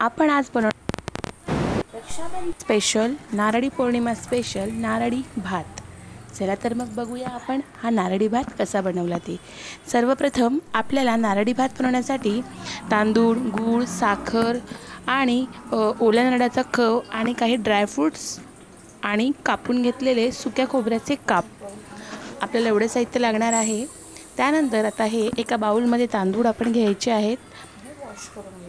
आपण आज Rakshabandhan special, Narali Purnima special नारळी भात। चला तर मग बघूया आपण हा नारळी भात कसा बनवला ते। सर्वप्रथम आपल्याला नारळी भात बनवण्यासाठी तांदूळ, गूळ, साखर आणि ओल्या नारळाचा कव आणि काही ड्रायफ्रूट्स आणि कापून घेतलेले सुक्या खोबऱ्याचे काप आपल्याला एवढे साहित्य लागणार आहे। त्यानंतर आता हे एका बाउलमध्ये तांदूळ आपण घ्यायचे आहेत।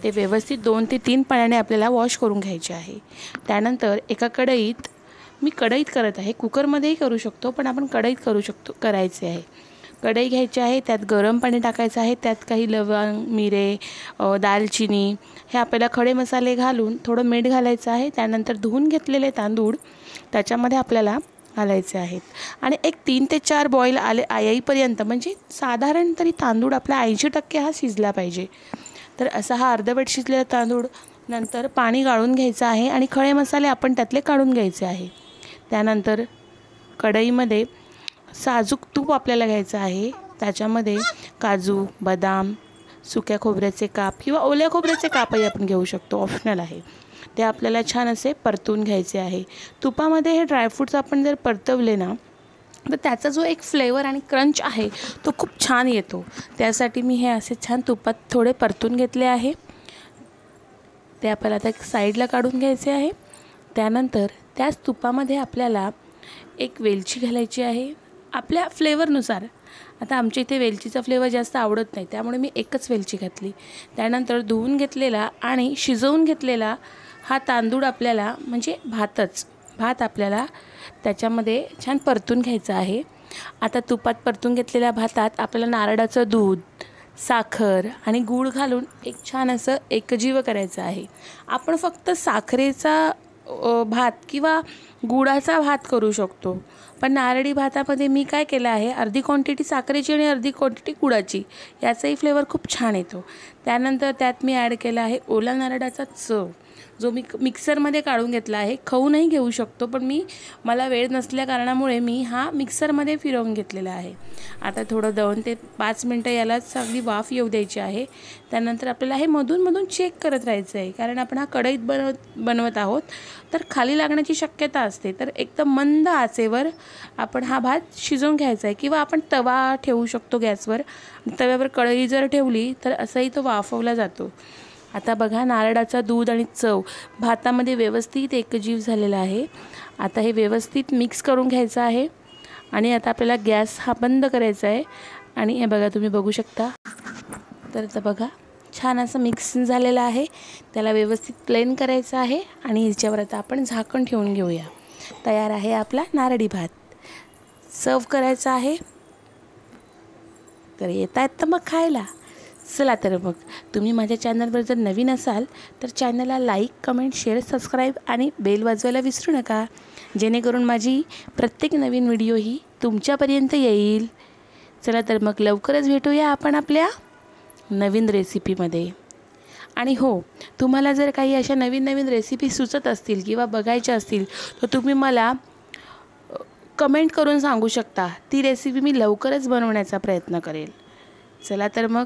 ते व्यवस्थित 2 ते 3 पाण्याने आपल्याला वॉश करून घ्यायचे आहे। त्यानंतर एका कढईत, मी कढईत करत आहे, कुकरमध्येही करू शकतो पण आपण कढईत करायचे आहे। कढई घ्यायची आहे, त्यात गरम पाणी टाकायचं आहे। त्यात काही लवंग, मिरे, दालचिनी हे आपल्याला खडे मसाले घालून थोडं मीठ घालायचं आहे। त्यानंतर धुवून घेतलेले तांदूळ त्याच्यामध्ये आपल्याला घालायचे आहेत आणि एक 3 ते 4 बॉईल येईपर्यंत, म्हणजे साधारण तरी तांदूळ आपला 80% हा शिजला पाहिजे। तर असा हा अर्धवट शिजलेला तांदूळ नंतर पाणी गाळून घ्यायचं आहे आणि खडे मसाले आपण त्यातले काढून घ्यायचे आहे। त्यानंतर कढईमध्ये साजूक तूप आपल्याला घ्यायचं आहे। त्याच्यामध्ये काजू, बदाम, सुक्या खोबऱ्याचे काप किंवा ओल्या खोबऱ्याचे कापही आपण घेऊ शकतो, ऑप्शनल आहे। ते आपल्याला छान असे परतून घ्यायचे आहे। तुपामध्ये हे ड्रायफ्रूट्स आपण जर परतवले ना तर त्याचा जो एक फ्लेवर आणि क्रंच आहे तो खूप छान येतो। त्यासाठी मी हे असे छान तुपात थोडे परतून घेतले आहे। ते आपल्याला आता एक साईडला काढून घ्यायचे आहे। त्यानंतर त्याच तुपामध्ये आपल्याला एक वेलची घालायची आहे आपल्या फ्लेवरनुसार। आता आमच्या इथे वेलचीचा फ्लेवर जास्त आवडत नाही, त्यामुळे मी एकच वेलची घातली। त्यानंतर धुवून घेतलेला आणि शिजवून घेतलेला हा तांदूळ आपल्याला, म्हणजे भात आपल्याला त्याच्यामध्ये छान परतून घ्यायचा आहे। आता तुपात परतून घेतलेल्या भातात आपल्याला नारळाचं दूध, साखर आणि गूळ घालून एक छान असं एकजीव करायचं आहे। आपण फक्त साखरेचा भात किंवा गुळाचा भात करू शकतो, पण नारळी भातामध्ये मी काय केलं आहे, अर्धी क्वांटिटी साखरेची आणि अर्धी क्वांटिटी गुळाची, याचाही फ्लेवर खूप छान येतो। त्यानंतर त्यात मी ॲड केला आहे ओला नारळाचा चव, जो मी मिक्सरमध्ये काढून घेतला आहे। खाऊनही घेऊ शकतो, पण मला वेळ नसल्या कारणामुळे मी हा मिक्सरमध्ये फिरवून घेतलेला आहे। आता थोडं 2 ते 5 मिनटं याला चांगली वाफ येऊ द्यायची आहे। त्यानंतर आपल्याला हे मधून चेक करत राहायचं आहे, कारण आपण हा कढईत बनवत आहोत, तर खाली लागण्याची शक्यता असते। तर एकदम मंद आचेवर आपण हा भात शिजवून घ्यायचा आहे, किंवा आपण तवा ठेवू शकतो गॅसवर। तव्यावर कढई जर ठेवली तर असंही तो वाफवला जातो। आता बघा, नारळाचा दूध आणि चव भातामध्ये व्यवस्थित एकजीव झालेला आहे। आता हे व्यवस्थित मिक्स करून घ्यायचं आहे आणि आता आपल्याला गॅस हा बंद करायचा आहे। आणि हे बघा, तुम्ही बघू शकता, तर आता बघा छान असं मिक्स झालेलं आहे। त्याला व्यवस्थित प्लेन करायचं आहे आणि याच्यावर आता आपण झाकण ठेवून घेऊया। तयार आहे आपला नारळी भात, सर्व करायचा आहे। तर येतात तर मग खायला। चला तर मग, तुम्ही माझ्या चॅनलवर जर नवीन असाल तर चॅनलला लाईक, कमेंट, शेअर, सबस्क्राईब आणि बेल वाजवायला विसरू नका, जेणेकरून माझी प्रत्येक नवीन व्हिडिओ ही तुमच्यापर्यंत येईल। चला तर मग, लवकरच भेटूया आपण आपल्या नवीन रेसिपीमध्ये। आणि हो, तुम्हाला जर काही अशा नवीन रेसिपी सुचत असतील किंवा बघायच्या असतील तर तुम्ही मला कमेंट करून सांगू शकता। ती रेसिपी मी लवकरच बनवण्याचा प्रयत्न करेल। चला तर मग,